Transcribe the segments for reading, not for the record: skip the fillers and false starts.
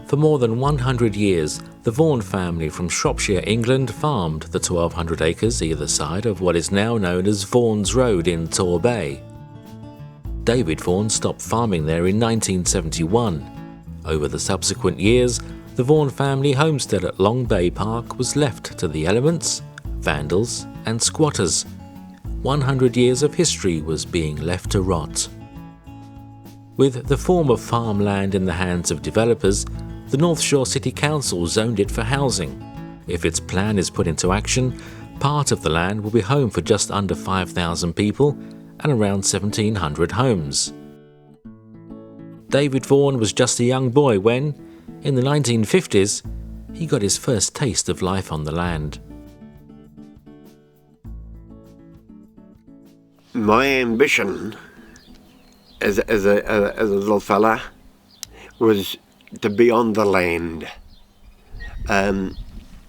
For more than 100 years, the Vaughan family from Shropshire, England farmed the 1,200 acres either side of what is now known as Vaughan's Road in Torbay. David Vaughan stopped farming there in 1971. Over the subsequent years, the Vaughan family homestead at Long Bay Park was left to the elements, vandals and squatters. 100 years of history was being left to rot. With the form of farmland in the hands of developers, the North Shore City Council zoned it for housing. If its plan is put into action, part of the land will be home for just under 5,000 people and around 1,700 homes. David Vaughan was just a young boy when, in the 1950s, he got his first taste of life on the land. My ambition as a little fella was to be on the land. I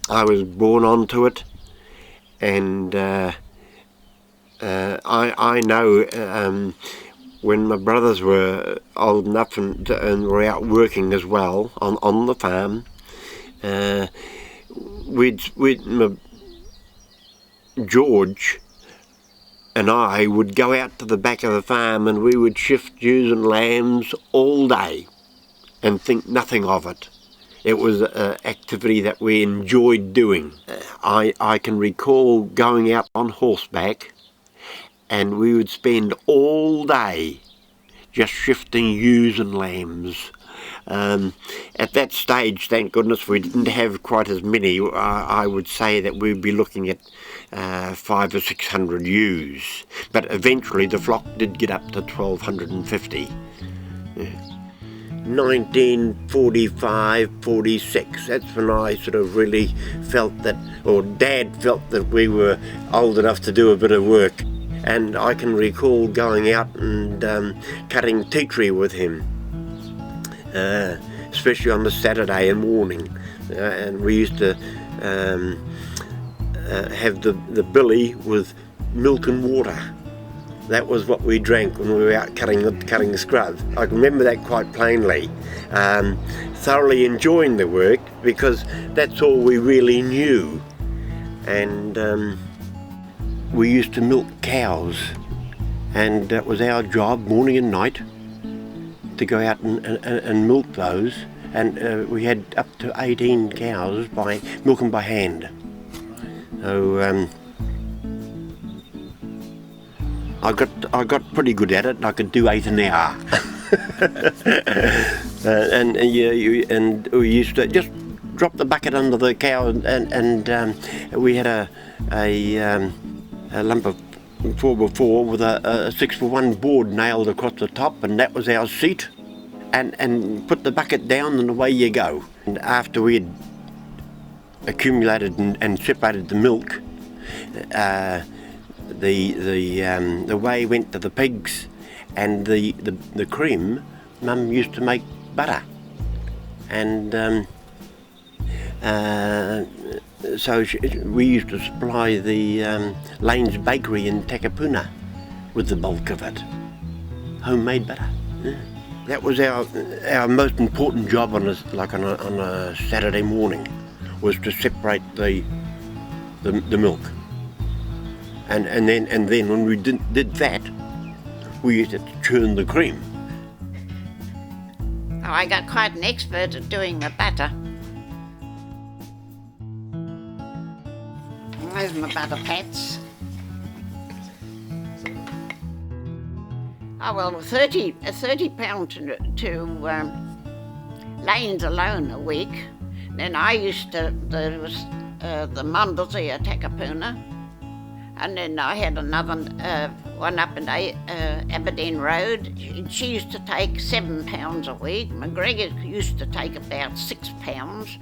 was born onto it, and I know when my brothers were old enough and were out working as well on the farm, George and I would go out to the back of the farm and we would shift ewes and lambs all day and think nothing of it. It was an activity that we enjoyed doing. I can recall going out on horseback and we would spend all day just shifting ewes and lambs. At that stage, thank goodness, we didn't have quite as many. I would say that we'd be looking at 500 or 600 ewes, but eventually the flock did get up to 1,250. 1945, 46, that's when I sort of really felt that, or Dad felt that we were old enough to do a bit of work. And I can recall going out and cutting tea tree with him, especially on the Saturday morning. And we used to have the billy with milk and water. That was what we drank when we were out cutting the scrub. I can remember that quite plainly. Thoroughly enjoying the work because that's all we really knew. And we used to milk cows, and that was our job, morning and night, to go out and milk those. And we had up to 18 cows by milking by hand. So I got pretty good at it. And I could do 8 an hour. and we used to just drop the bucket under the cow, and we had a lump of 4x4 with a 6x1 board nailed across the top, and that was our seat. And put the bucket down and away you go. And after we had accumulated and separated the milk, the whey went to the pigs, and the cream, Mum used to make butter. And so we used to supply the Lane's Bakery in Takapuna with the bulk of it. Homemade butter. Yeah. That was our most important job on a Saturday morning, was to separate the milk. And then when we did that, we used to churn the cream. Oh, I got quite an expert at doing the butter. There's my butter pats. Oh well, 30 pound to Lanes alone a week. Then I used to, there was the Mumblesy at Takapuna, and then I had another one up in Aberdeen Road. She used to take £7 a week. McGregor used to take about £6.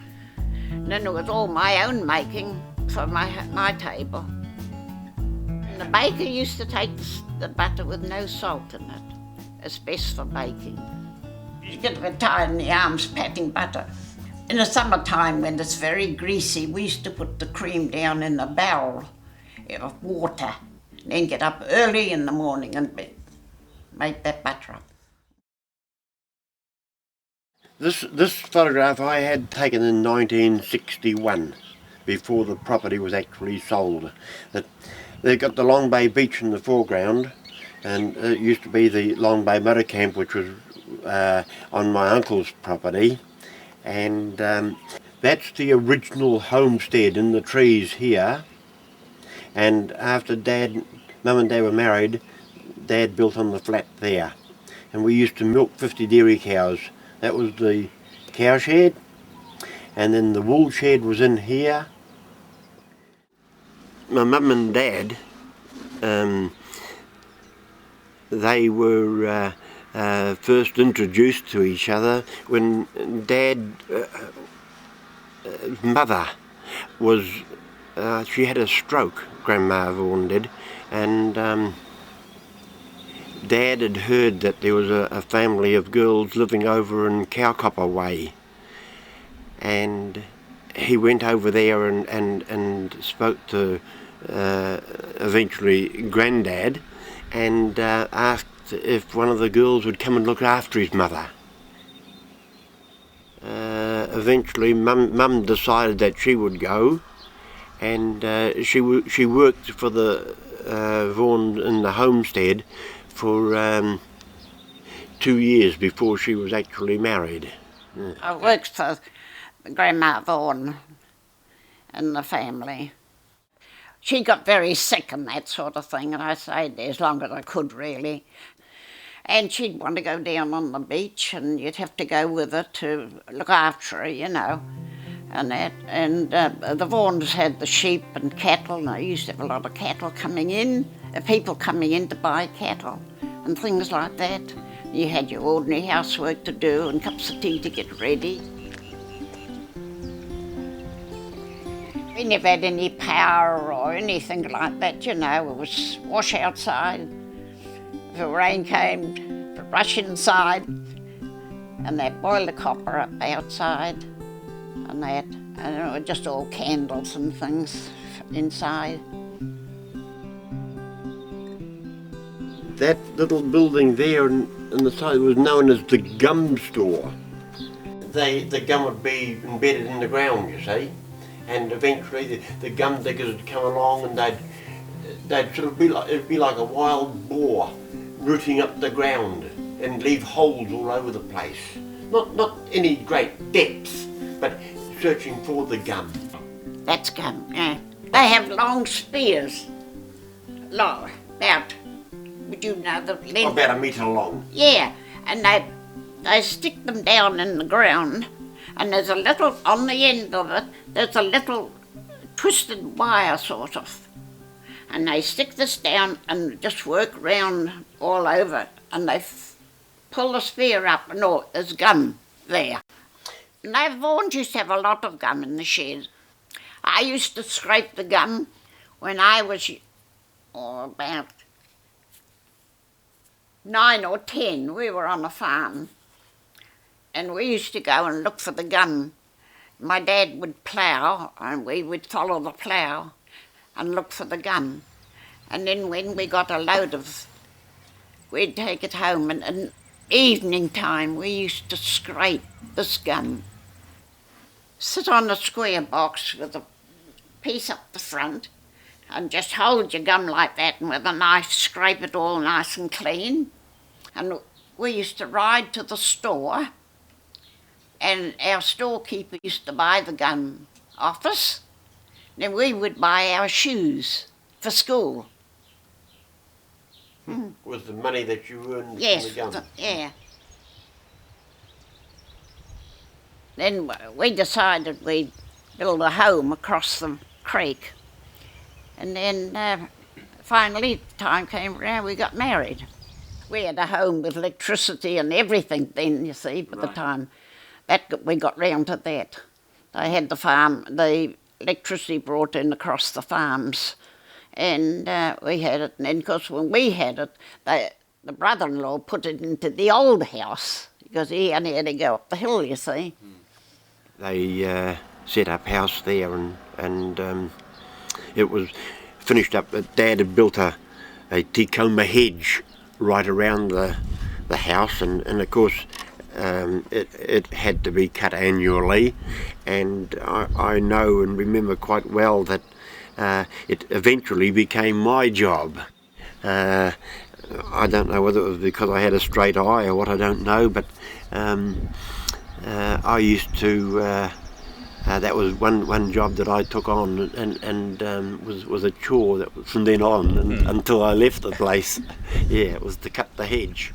And then it was all my own making for my table. And the baker used to take the butter with no salt in it. It's best for baking. You get a bit tired in the arms patting butter. In the summertime, when it's very greasy, we used to put the cream down in a barrel of water, and then get up early in the morning and make that butter up. This photograph I had taken in 1961, before the property was actually sold. They've got the Long Bay Beach in the foreground, and it used to be the Long Bay Motor Camp, which was on my uncle's property, and that's the original homestead in the trees here. And after Mum and Dad were married, Dad built on the flat there, and we used to milk 50 dairy cows. That was the cow shed, and then the wool shed was in here. My mum and dad, they were first introduced to each other when Dad's mother was, she had a stroke, Grandma Vaughan did, and Dad had heard that there was a family of girls living over in Cowcopper Way, and he went over there and spoke to eventually Grandad, and asked if one of the girls would come and look after his mother. Eventually Mum decided that she would go, and she worked for the Vaughan in the homestead for 2 years before she was actually married. I worked for Grandma Vaughan and the family. She got very sick and that sort of thing, and I stayed there as long as I could, really. And she'd want to go down on the beach, and you'd have to go with her to look after her, you know, and that. And the Vaughans had the sheep and cattle, and I used to have a lot of cattle coming in, people coming in to buy cattle and things like that. You had your ordinary housework to do and cups of tea to get ready. We never had any power or anything like that, you know. It was wash outside. If the rain came, rush inside, and they'd boil the copper up outside, and that, and it was just all candles and things inside. That little building there on the side was known as the gum store. The gum would be embedded in the ground, you see, and eventually the gum diggers would come along, and they'd sort of it'd be like a wild boar rooting up the ground and leave holes all over the place. Not any great depth, but searching for the gum. That's gum, yeah. They have long spears, long, about, would you know the length? About a metre long. Yeah, and they stick them down in the ground, and there's a little, on the end of it, there's a little twisted wire sort of. And they stick this down and just work round all over it, and they pull the spear up and all, there's gum there. And they Vaughans used to have a lot of gum in the shed. I used to scrape the gum when I was about 9 or 10. We were on a farm, and we used to go and look for the gum. My dad would plough, and we would follow the plough and look for the gum. And then when we got a load of, we'd take it home, and evening time we used to scrape this gum. Sit on a square box with a piece up the front and just hold your gum like that, and with a knife scrape it all nice and clean. And we used to ride to the store, and our storekeeper used to buy the gum off us. Then we would buy our shoes for school. Was the money that you earned Yes, from the gum? yeah. Then we decided we'd build a home across the creek. And then finally time came around, we got married. We had a home with electricity and everything then, you see, by the time we got round to that. They had the farm, the electricity brought in across the farms, and we had it. And then, of course, when we had it, the brother-in-law put it into the old house, because he only had to go up the hill, you see. They set up house there, and it was finished up. Dad had built a Tecoma hedge right around the house, and of course it had to be cut annually, and I know and remember quite well that it eventually became my job. I don't know whether it was because I had a straight eye or what, I don't know, but I used to, that was one job that I took on, and was a chore that was from then on until I left the place. Yeah, it was to cut the hedge.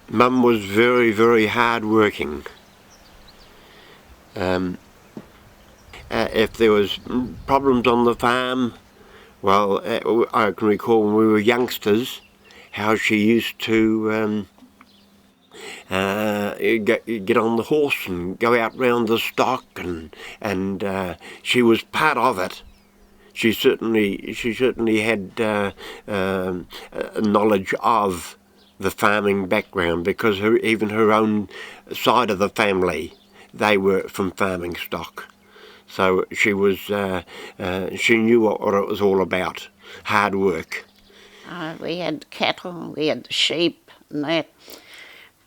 Mum was very, very hard working. If there was problems on the farm, well, I can recall when we were youngsters how she used to get on the horse and go out round the stock, and she was part of it. She certainly had knowledge of the farming background, because even her own side of the family, they were from farming stock. So she knew what it was all about, hard work. We had cattle, we had the sheep and that,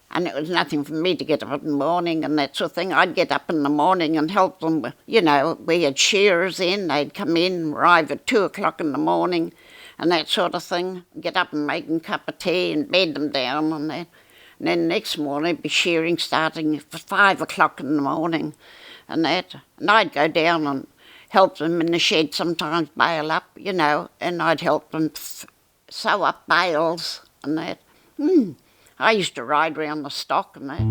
and it was nothing for me to get up in the morning and that sort of thing. I'd get up in the morning and help them. You know, we had shearers in, they'd come in, arrive at 2 o'clock in the morning and that sort of thing. Get up and make them a cup of tea and bed them down and that. And then the next morning it'd be shearing starting at 5 o'clock in the morning and that. And I'd go down and help them in the shed, sometimes bale up, you know, and I'd help them sew up bales and that. I used to ride round the stock and that.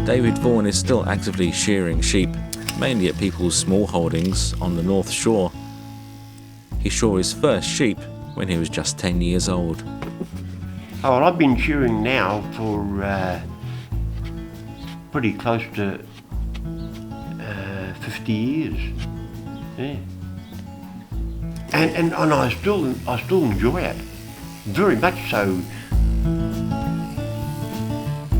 David Vaughan is still actively shearing sheep, mainly at people's small holdings on the North Shore. He saw his first sheep when he was just 10 years old. Oh, well, I've been shearing now for pretty close to 50 years. Yeah. And I still enjoy it, very much so.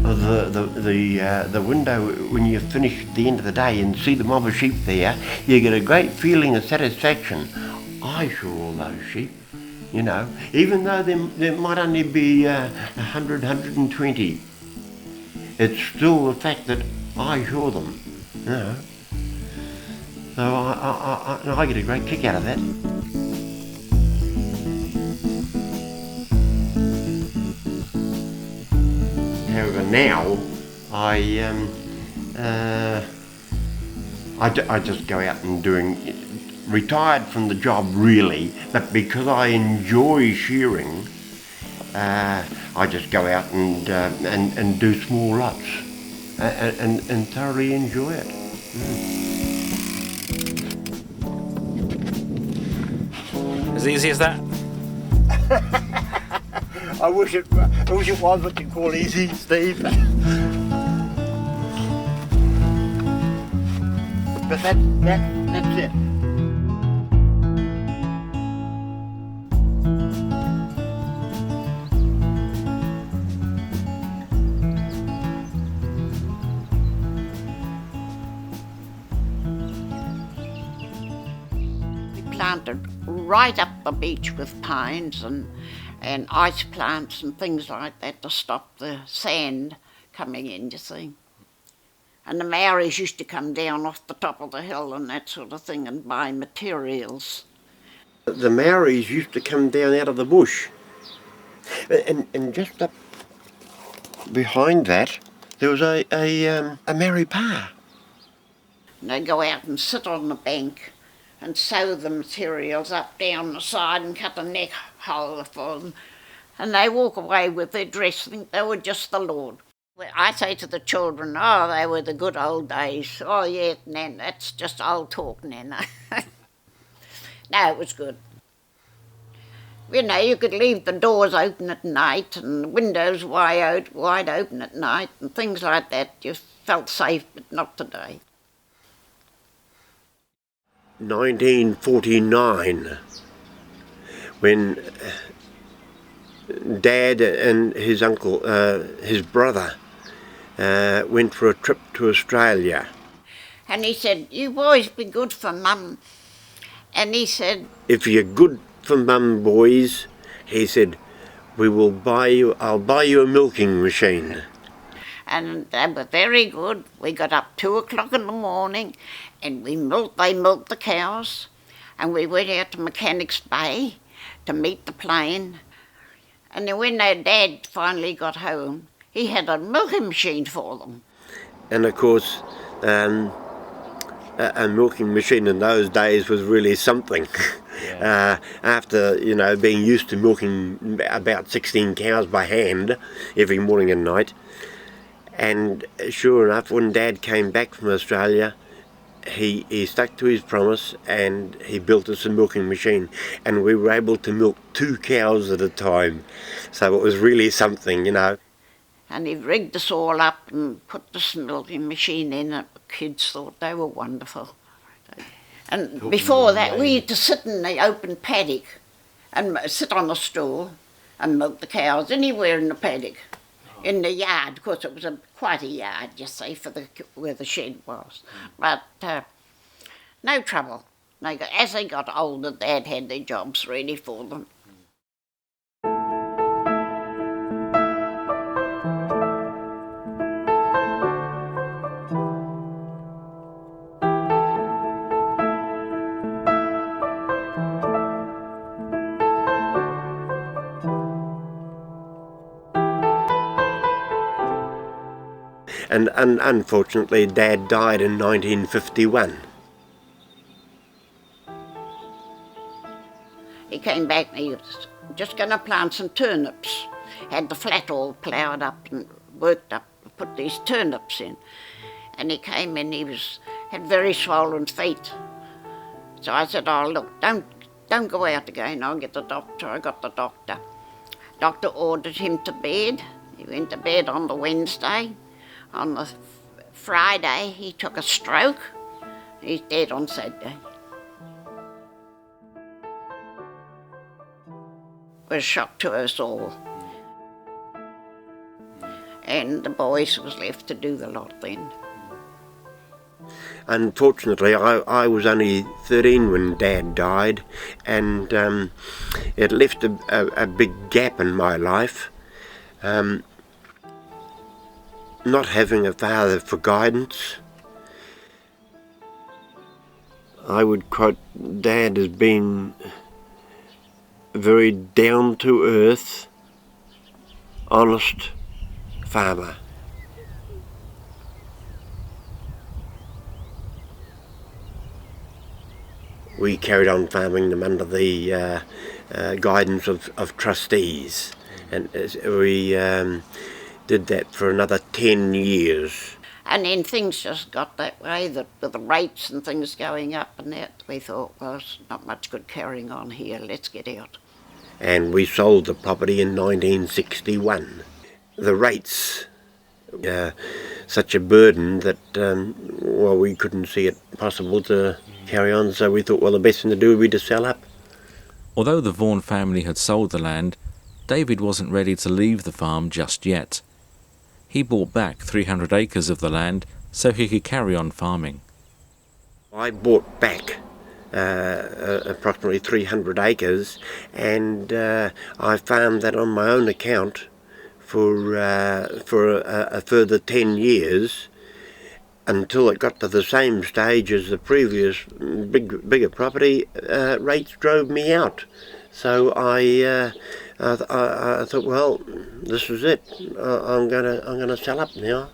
The window, when you finish at the end of the day and see the mob of sheep there, you get a great feeling of satisfaction. I saw all those sheep, you know, even though there might only be 100, 120. It's still the fact that I saw them, you know. So I get a great kick out of that. However, now I just go out and retired from the job really, but because I enjoy shearing, I just go out and do small lots and thoroughly enjoy it. As easy as that? I wish it was what you call easy, Steve. But that's it. We planted right up the beach with pines and ice plants and things like that to stop the sand coming in, you see. And the Maoris used to come down off the top of the hill and that sort of thing and buy materials. The Maoris used to come down out of the bush, and just up behind that there was a Maori pa. And they'd go out and sit on the bank and sew the materials up down the side and cut a neck hole for them. And they walk away with their dress, think they were just the Lord. I say to the children, oh, they were the good old days. Oh, yeah, Nan, that's just old talk, Nan. No, it was good. You know, you could leave the doors open at night and the windows wide open at night and things like that. You felt safe, but not today. 1949, when Dad and his uncle, his brother, went for a trip to Australia. And he said, "You boys be good for Mum." And he said, "If you're good for Mum, boys," he said, I'll buy you a milking machine. and they were very good. We got up 2 o'clock in the morning and they milked the cows, and we went out to Mechanics Bay to meet the plane. And then when their Dad finally got home, he had a milking machine for them. And of course, a milking machine in those days was really something. Yeah. After, being used to milking about 16 cows by hand every morning and night. And sure enough, when Dad came back from Australia, he stuck to his promise and he built us a milking machine, and we were able to milk 2 cows at a time. So it was really something, And he rigged us all up and put this milking machine in it. The kids thought they were wonderful. And before that, we used to sit in the open paddock and sit on a stool and milk the cows anywhere in the paddock, in the yard, because it was quite a yard, you see, where the shed was. But no trouble. As they got older, Dad had their jobs ready for them. And unfortunately, Dad died in 1951. He came back and he was just going to plant some turnips. Had the flat all ploughed up and worked up to put these turnips in. And he came in, had very swollen feet. So I said, "Oh, look, don't go out again, I'll get the doctor." I got the doctor. Doctor ordered him to bed. He went to bed on the Wednesday. On the Friday, he took a stroke. He's dead on Saturday. It was a shock to us all. And the boys was left to do the lot then. Unfortunately, I was only 13 when Dad died, and it left a big gap in my life. Not having a father for guidance. I would quote Dad as being a very down-to-earth, honest farmer. We carried on farming them under the guidance of trustees, and we did that for another 10 years. And then things just got that way, with the rates and things going up and that, we thought, well, it's not much good carrying on here, let's get out. And we sold the property in 1961. The rates, such a burden that, we couldn't see it possible to carry on, so we thought, well, the best thing to do would be to sell up. Although the Vaughan family had sold the land, David wasn't ready to leave the farm just yet. He bought back 300 acres of the land so he could carry on farming. I bought back approximately 300 acres, and I farmed that on my own account for a further 10 years until it got to the same stage as the previous bigger property. Rates drove me out. So I thought, well, this is it. I'm gonna sell up now.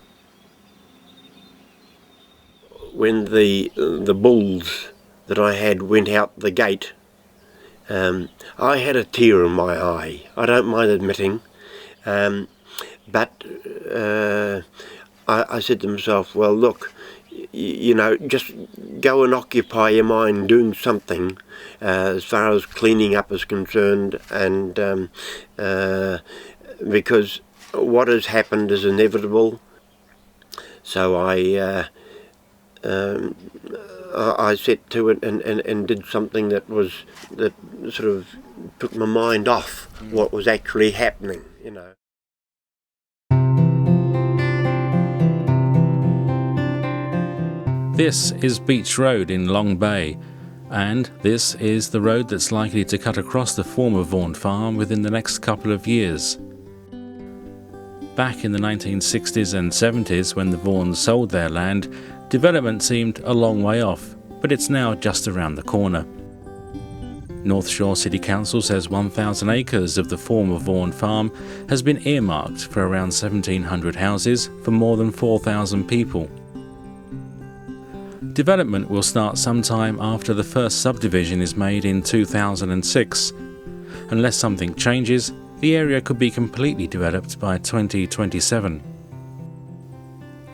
When the bulls that I had went out the gate, I had a tear in my eye. I don't mind admitting, but I said to myself, well, look, just go and occupy your mind doing something as far as cleaning up is concerned, and because what has happened is inevitable. So I I set to it and did something that sort of took my mind off what was actually happening, you know. This is Beach Road in Long Bay, and this is the road that's likely to cut across the former Vaughan farm within the next couple of years. Back in the 1960s and 70s, when the Vaughans sold their land, development seemed a long way off, but it's now just around the corner. North Shore City Council says 1,000 acres of the former Vaughan farm has been earmarked for around 1,700 houses for more than 4,000 people. Development will start sometime after the first subdivision is made in 2006. Unless something changes, the area could be completely developed by 2027.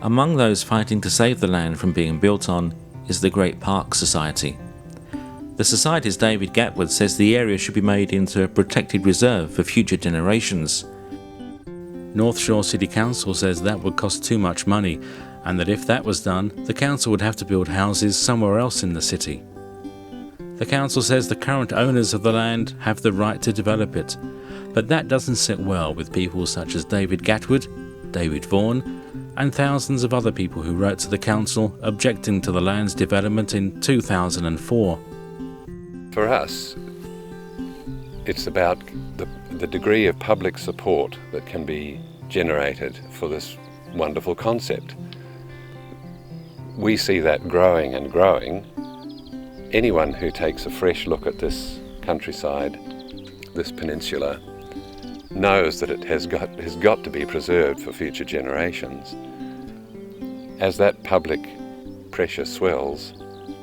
Among those fighting to save the land from being built on is the Great Park Society. The Society's David Gatwood says the area should be made into a protected reserve for future generations. North Shore City Council says that would cost too much money, and that if that was done, the council would have to build houses somewhere else in the city. The council says the current owners of the land have the right to develop it, but that doesn't sit well with people such as David Gatwood, David Vaughan, and thousands of other people who wrote to the council objecting to the land's development in 2004. For us, it's about the degree of public support that can be generated for this wonderful concept. We see that growing and growing. Anyone who takes a fresh look at this countryside, this peninsula, knows that it has got to be preserved for future generations. As that public pressure swells,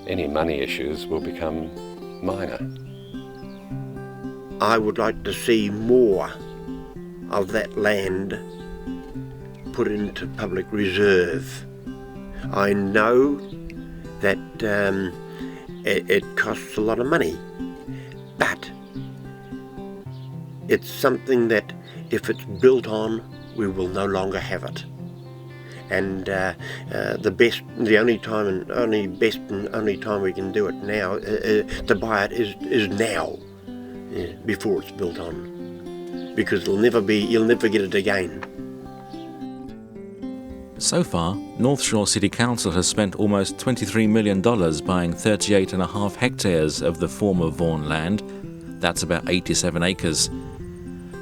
any money issues will become minor. I would like to see more of that land put into public reserve. I know that it costs a lot of money, but it's something that if it's built on, we will no longer have it. And the only time we can do it now to buy it is now, before it's built on, because you'll never get it again. So far, North Shore City Council has spent almost $23 million buying 38.5 hectares of the former Vaughan land. That's about 87 acres.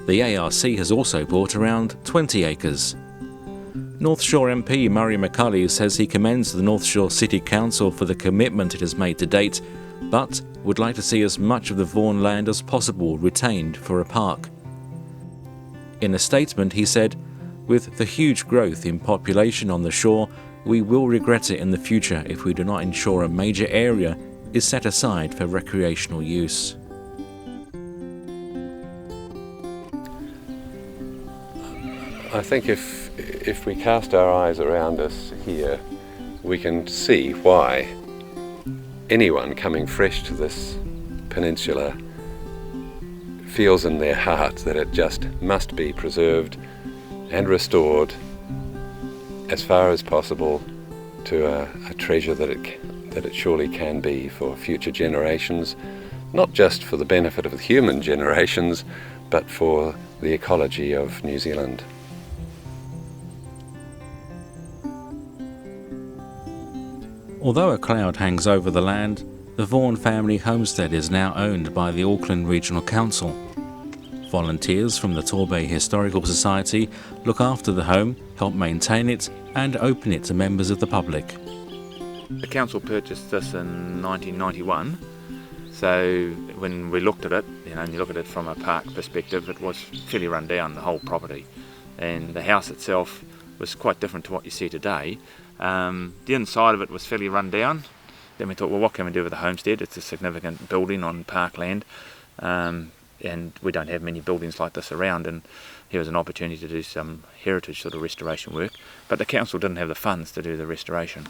The ARC has also bought around 20 acres. North Shore MP Murray McCulley says he commends the North Shore City Council for the commitment it has made to date, but would like to see as much of the Vaughan land as possible retained for a park. In a statement, he said, "With the huge growth in population on the shore, we will regret it in the future if we do not ensure a major area is set aside for recreational use." I think if we cast our eyes around us here, we can see why anyone coming fresh to this peninsula feels in their heart that it just must be preserved and restored as far as possible to a treasure that it surely can be for future generations, not just for the benefit of the human generations, but for the ecology of New Zealand. Although a cloud hangs over the land, the Vaughan family homestead is now owned by the Auckland Regional Council. Volunteers from the Torbay Historical Society look after the home, help maintain it and open it to members of the public. The council purchased this in 1991, so when we looked at it, and you look at it from a park perspective, it was fairly run down, the whole property, and the house itself was quite different to what you see today. The inside of it was fairly run down. Then we thought, well, what can we do with the homestead? It's a significant building on parkland, and we don't have many buildings like this around, and here was an opportunity to do some heritage sort of restoration work, but the council didn't have the funds to do the restoration.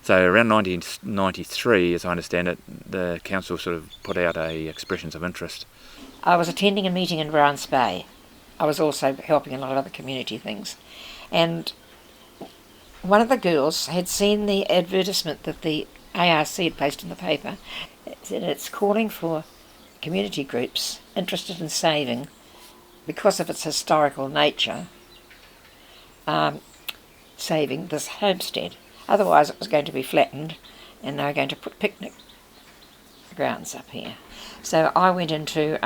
So around 1993, as I understand it, the council sort of put out expressions of interest. I was attending a meeting in Browns Bay. I was also helping a lot of other community things, and one of the girls had seen the advertisement that the ARC had posted in the paper, that it's calling for community groups interested in saving, because of its historical nature, saving this homestead. Otherwise it was going to be flattened, and they were going to put picnic grounds up here. So I went into,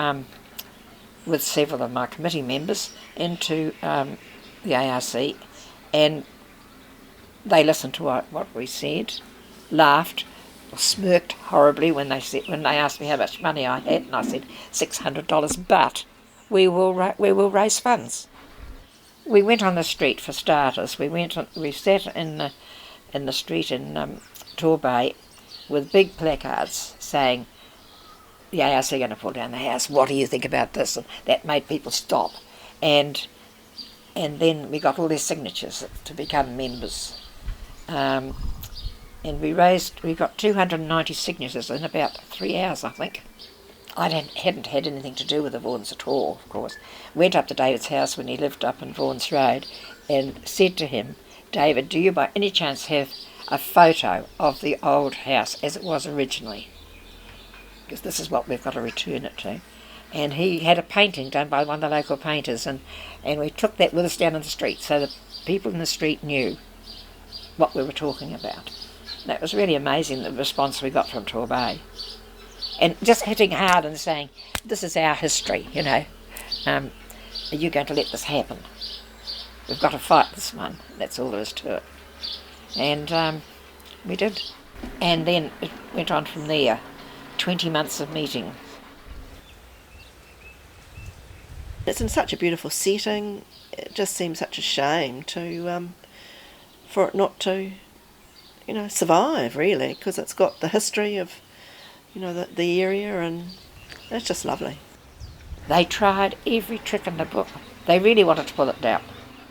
with several of my committee members, into the ARC, and they listened to what we said, laughed, smirked horribly when they asked me how much money I had, and I said $600, but we will raise funds. We went on the street for starters. We sat in the street in Torbay with big placards saying, the ARC are going to pull down the house, what do you think about this? And that made people stop. And then we got all their signatures to become members. And we got 290 signatures in about 3 hours, I think. I hadn't had anything to do with the Vaughans at all, of course. Went up to David's house when he lived up in Vaughan's Road and said to him, David, do you by any chance have a photo of the old house as it was originally? Because this is what we've got to return it to. And he had a painting done by one of the local painters, and we took that with us down in the street so the people in the street knew what we were talking about. And that was really amazing, the response we got from Torbay. And just hitting hard and saying, this is our history, you know. Are you going to let this happen? We've got to fight this one. That's all there is to it. And we did. And then it went on from there. 20 months of meeting. It's in such a beautiful setting. It just seems such a shame for it not to, survive really, because it's got the history of, the area, and it's just lovely. They tried every trick in the book. They really wanted to pull it down.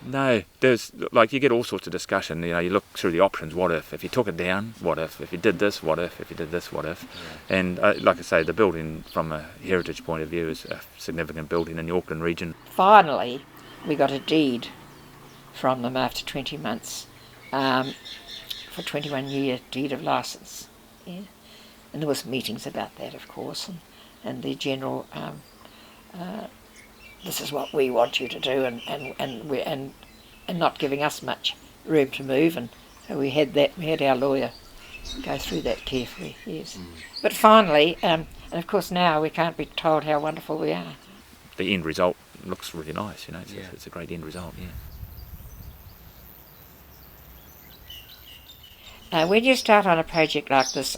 No, there's, you get all sorts of discussion, you look through the options, what if you took it down, what if you did this, what if you did this, what if. Yeah. And like I say, the building from a heritage point of view is a significant building in the Auckland region. Finally, we got a deed from them after 20 months for 21-year deed of licence. Yeah. And there was meetings about that, of course, and the general this is what we want you to do, and not giving us much room to move, and so we had our lawyer go through that carefully, yes. But finally, and of course now we can't be told how wonderful we are. The end result looks really nice, it's a great end result, yeah. When you start on a project like this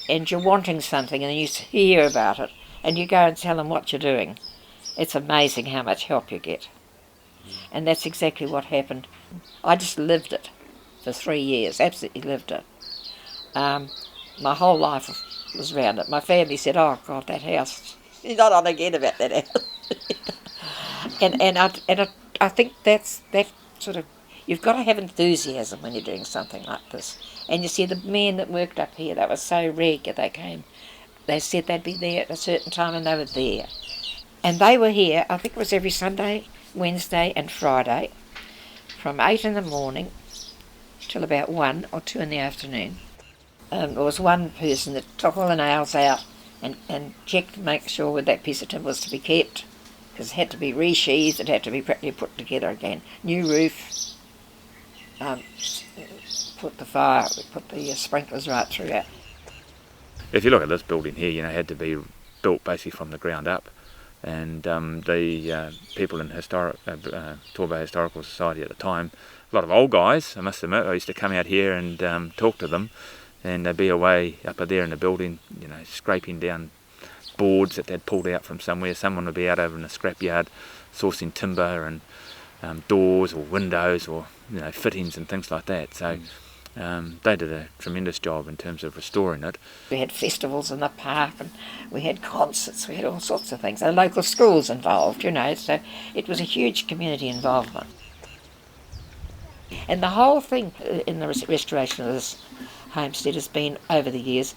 and you're wanting something and you hear about it and you go and tell them what you're doing, it's amazing how much help you get. And that's exactly what happened. I just lived it for 3 years, absolutely lived it. My whole life was around it. My family said, oh God, that house, you're not on again about that house. and I think that sort of, you've got to have enthusiasm when you're doing something like this. And you see the men that worked up here, they were so regular, they came, they said they'd be there at a certain time and they were there. And they were here, I think it was every Sunday, Wednesday and Friday, from 8 in the morning till about 1 or 2 in the afternoon. There was one person that took all the nails out and checked to make sure that piece of timber was to be kept, because it had to be re-sheathed, it had to be practically put together again. New roof, put the sprinklers right through it. If you look at this building here, it had to be built basically from the ground up. And the people in Torbay Historical Society at the time, a lot of old guys, I must admit, I used to come out here and talk to them, and they'd be away up there in the building, scraping down boards that they'd pulled out from somewhere. Someone would be out over in the scrapyard sourcing timber and doors or windows or fittings and things like that. So they did a tremendous job in terms of restoring it. We had festivals in the park, and we had concerts, we had all sorts of things. And local schools involved, so it was a huge community involvement. And the whole thing in the restoration of this homestead has been, over the years,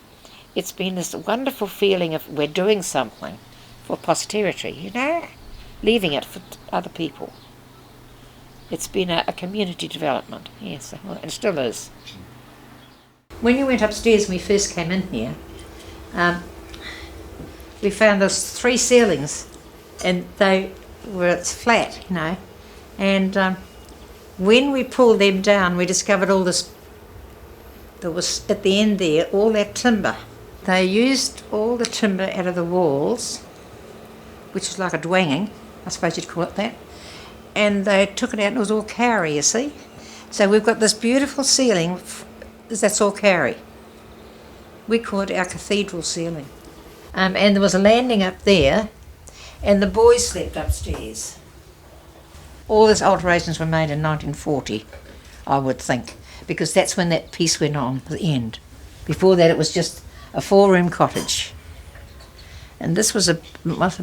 it's been this wonderful feeling of we're doing something for posterity, leaving it for other people. It's been a community development, yes, and it still is. when you went upstairs when we first came in here, we found those 3 ceilings, and they were flat, you know. And when we pulled them down, we discovered all this. There was at the end there all that timber. They used all the timber out of the walls, which is like a dwanging, I suppose you'd call it that. And they took it out and it was all kauri, you see. So we've got this beautiful ceiling, that's all kauri. We call it our cathedral ceiling. And there was a landing up there, and the boys slept upstairs. All these alterations were made in 1940, I would think, because that's when that piece went on, the end. Before that it was just a 4-room cottage. And this was a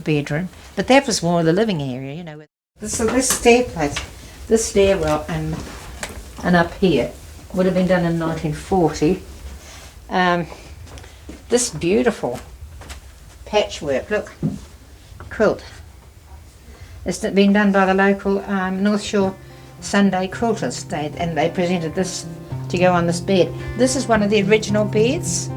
bedroom, but that was more of the living area, you know. So this staircase, this stairwell and up here would have been done in 1940. This beautiful patchwork, look, quilt. It's been done by the local North Shore Sunday quilters, and they presented this to go on this bed. This is one of the original beds.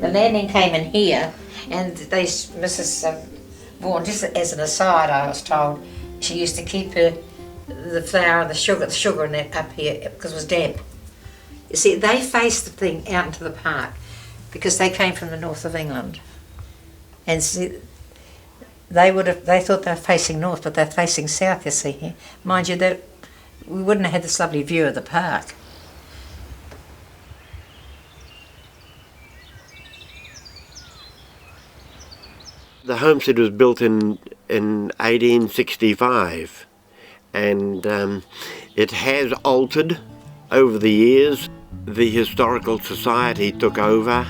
The landing came in here, and Mrs. Vaughan, just as an aside, I was told, she used to keep the flour and the sugar and that up here because it was damp. You see, they faced the thing out into the park because they came from the north of England, and see, they thought they were facing north, but they're facing south. You see here, mind you, that we wouldn't have had this lovely view of the park. The homestead was built in 1865, and it has altered over the years. The Historical Society took over,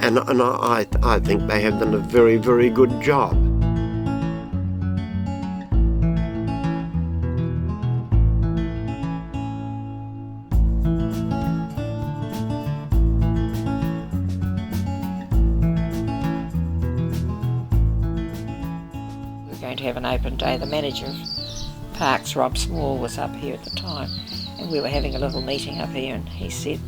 and I think they have done a very, very good job. To have an open day. The manager of Parks, Rob Small, was up here at the time, and we were having a little meeting up here, and he said,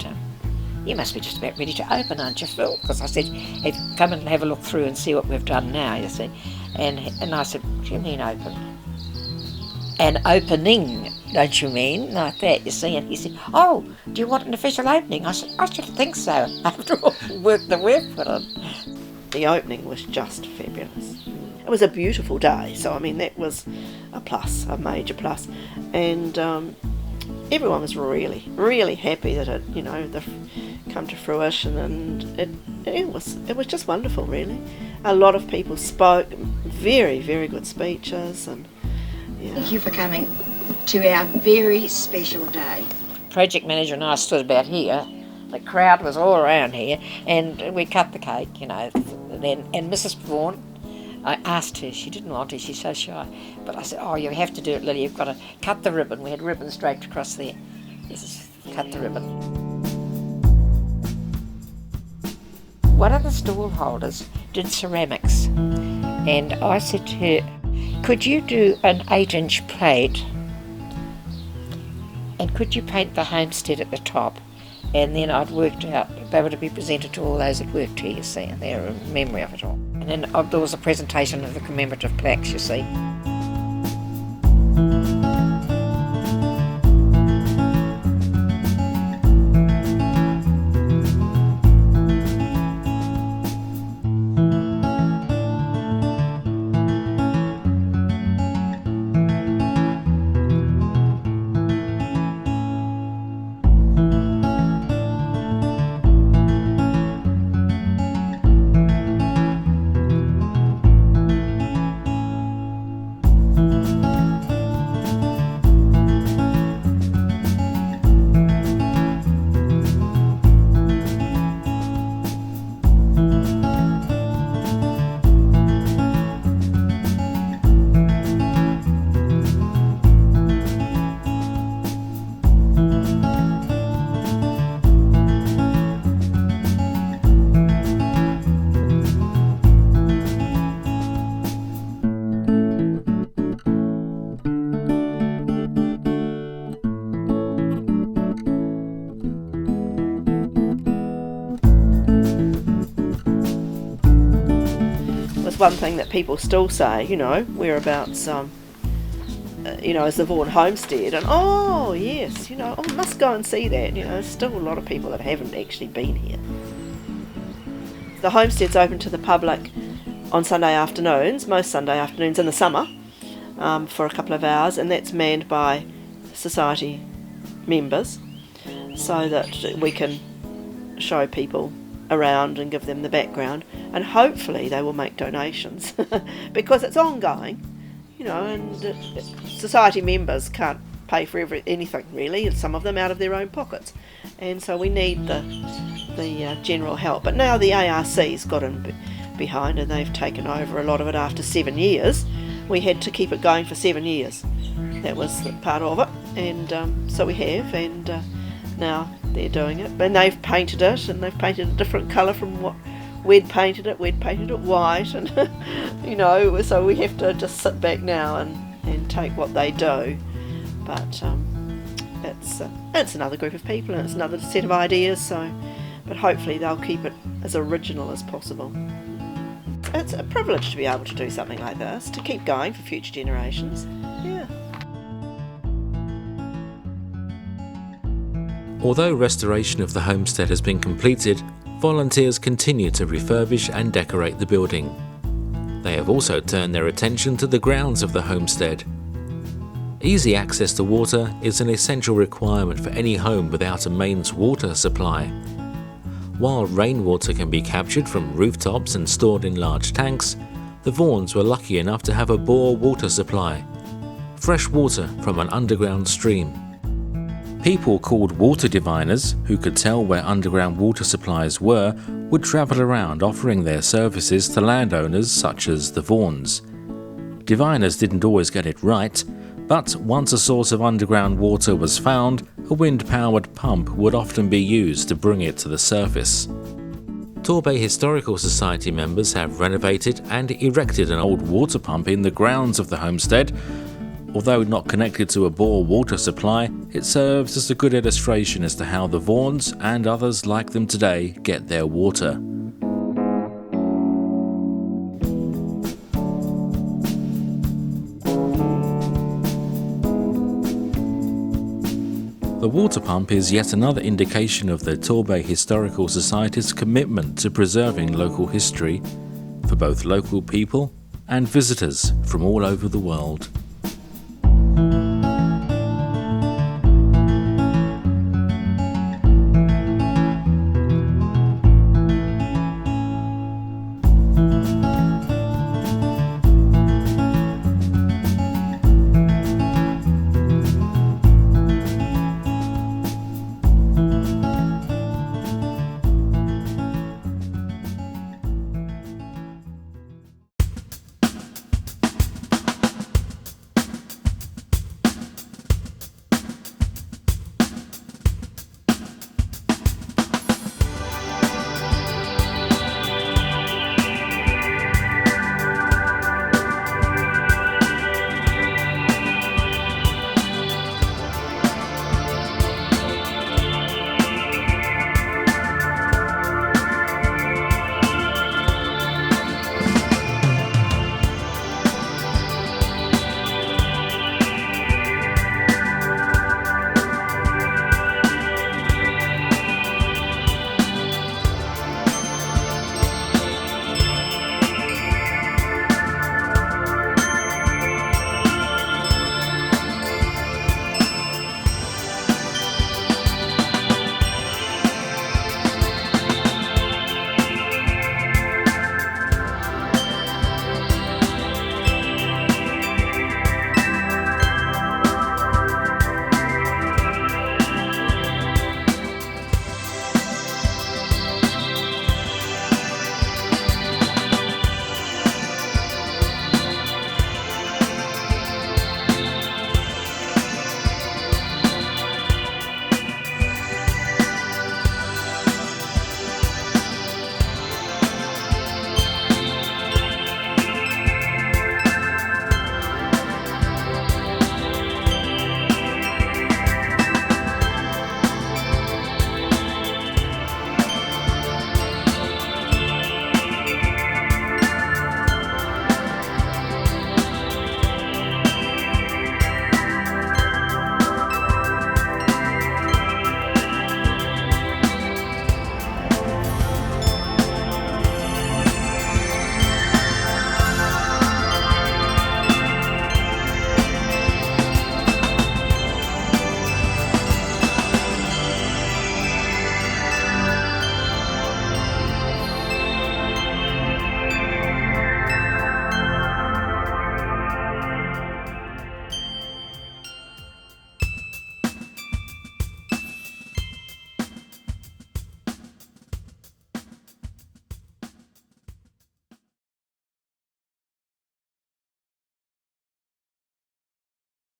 you must be just about ready to open, aren't you, Phil? Because I said, hey, come and have a look through and see what we've done now, you see. And I said, what do you mean open? An opening, don't you mean? Like that, you see. And he said, oh, do you want an official opening? I said, I should think so, after all the work that we've put on. The opening was just fabulous. It was a beautiful day, so I mean that was a plus, a major plus, and everyone was really, really happy that it, you know, come to fruition, and it was just wonderful, really. A lot of people spoke, very, very good speeches, and yeah. Thank you for coming to our very special day. Project manager and I stood about here. The crowd was all around here, and we cut the cake, you know. And Mrs. Vaughan, I asked her, she didn't want to, she's so shy. But I said, oh, you have to do it, Lily, you've got to cut the ribbon. We had ribbons draped across there. Cut the ribbon. One of the stall holders did ceramics, and I said to her, could you do an 8-inch plate, and could you paint the homestead at the top? And then I'd worked out they were to be presented to all those that worked here, you see, and they're in memory of it all. And then there was a presentation of the commemorative plaques, you see. is one thing that people still say, whereabouts, is the Vaughan homestead, and oh yes, must go and see that. There's still a lot of people that haven't actually been here. The homestead's open to the public on Sunday afternoons, most Sunday afternoons in the summer, for a couple of hours, and that's manned by society members so that we can show people around and give them the background, and hopefully they will make donations because it's ongoing, and society members can't pay for anything really, some of them out of their own pockets, and so we need the general help. But now the ARC's got in behind and they've taken over a lot of it after 7 years. We had to keep it going for 7 years. That was part of it, and so we have, and now they're doing it. And they've painted it, and they've painted a different colour from what we'd painted it. We'd painted it white, and so we have to just sit back now and take what they do. But it's another group of people, and it's another set of ideas. But hopefully they'll keep it as original as possible. It's a privilege to be able to do something like this, to keep going for future generations. Yeah. Although restoration of the homestead has been completed, volunteers continue to refurbish and decorate the building. They have also turned their attention to the grounds of the homestead. Easy access to water is an essential requirement for any home without a mains water supply. While rainwater can be captured from rooftops and stored in large tanks, the Vaughans were lucky enough to have a bore water supply, fresh water from an underground stream. People called water diviners, who could tell where underground water supplies were, would travel around offering their services to landowners such as the Vaughans. Diviners didn't always get it right, but once a source of underground water was found, a wind-powered pump would often be used to bring it to the surface. Torbay Historical Society members have renovated and erected an old water pump in the grounds of the homestead. Although not connected to a bore water supply, it serves as a good illustration as to how the Vaughans and others like them today get their water. The water pump is yet another indication of the Torbay Historical Society's commitment to preserving local history for both local people and visitors from all over the world.